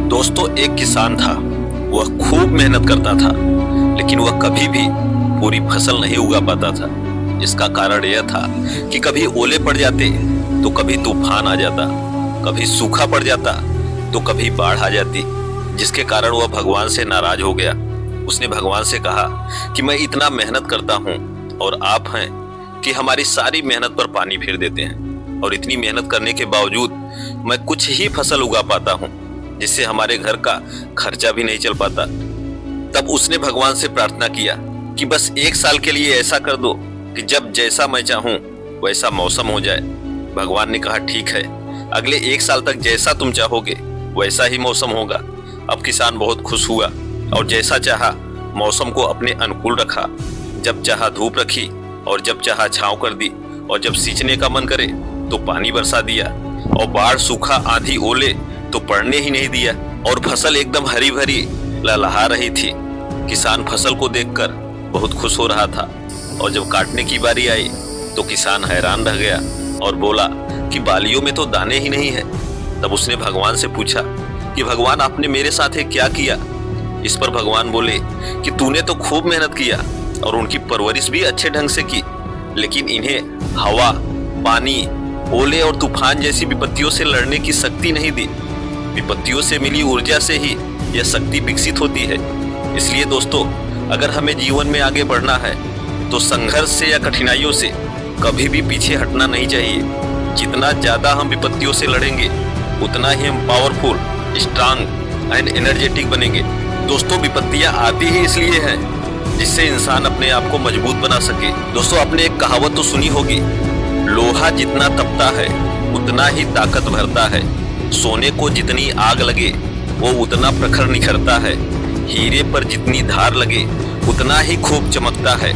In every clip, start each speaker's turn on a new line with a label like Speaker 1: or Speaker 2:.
Speaker 1: दोस्तों, एक किसान था। वह खूब मेहनत करता था, लेकिन वह कभी भी पूरी फसल नहीं उगा पाता था। इसका कारण यह था कि कभी ओले पड़ जाते तो कभी तूफान आ जाता, कभी सूखा पड़ जाता तो कभी बाढ़ आ जाती, जिसके कारण वह भगवान से नाराज हो गया। उसने भगवान से कहा कि मैं इतना मेहनत करता हूँ और आप हैं कि हमारी सारी मेहनत पर पानी फेर देते हैं, और इतनी मेहनत करने के बावजूद मैं कुछ ही फसल उगा पाता हूँ, जिससे हमारे घर का खर्चा भी नहीं चल पाता। तब उसने भगवान से प्रार्थना किया कि बस एक साल के लिए ऐसा कर दो कि जब जैसा मैं चाहूं वैसा मौसम हो जाए। भगवान ने कहा ठीक है, अगले एक साल तक जैसा तुम चाहोगे वैसा ही मौसम होगा। अब किसान बहुत खुश हुआ और जैसा चाहा मौसम को अपने अनुकूल रखा। जब चाहा धूप रखी और जब चाहा छांव कर दी, और जब सींचने का मन करे तो पानी बरसा दिया, और बाढ़, सूखा, आंधी, ओले तो पड़ने ही नहीं दिया, और फसल एकदम हरी भरी लहलहा रही थी। किसान फसल को देखकर बहुत खुश हो रहा था, और जब काटने की बारी आई तो किसान हैरान रह गया और बोला कि बालियों में तो दाने ही नहीं है। तब उसने भगवान से पूछा कि भगवान, आपने मेरे साथ क्या किया? इस पर भगवान बोले कि तूने तो खूब मेहनत किया और उनकी परवरिश भी अच्छे ढंग से की, लेकिन इन्हें हवा, पानी, ओले और तूफान जैसी विपत्तियों से लड़ने की शक्ति नहीं दी। विपत्तियों से मिली ऊर्जा से ही यह शक्ति विकसित होती है। इसलिए दोस्तों, अगर हमें जीवन में आगे बढ़ना है तो संघर्ष से या कठिनाइयों से कभी भी पीछे हटना नहीं चाहिए। जितना ज्यादा हम विपत्तियों से लड़ेंगे उतना ही हम पावरफुल, स्ट्रांग एंड एनर्जेटिक बनेंगे। दोस्तों, विपत्तियां आती ही इसलिए हैं जिससे इंसान अपने आप को मजबूत बना सके। दोस्तों, आपने एक कहावत तो सुनी होगी, लोहा जितना तपता है उतना ही ताकत भरता है, सोने को जितनी आग लगे वो उतना प्रखर निखरता है, हीरे पर जितनी धार लगे उतना ही खूब चमकता है,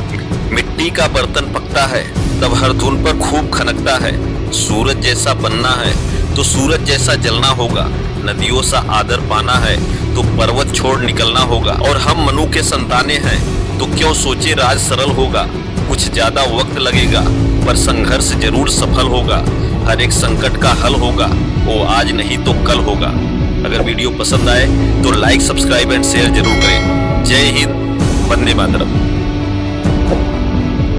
Speaker 1: मिट्टी का बर्तन पकता है तब हर धुन पर खूब खनकता है, सूरज जैसा बनना है तो सूरज जैसा जलना होगा, नदियों सा आदर पाना है तो पर्वत छोड़ निकलना होगा, और हम मनु के संताने हैं तो क्यों सोचे राज सरल होगा। कुछ ज्यादा वक्त लगेगा पर संघर्ष जरूर सफल होगा, हर एक संकट का हल होगा, वो आज नहीं तो कल होगा। अगर वीडियो पसंद आए तो लाइक, सब्सक्राइब एंड शेयर जरूर करें। जय हिंद, वंदे मातरम।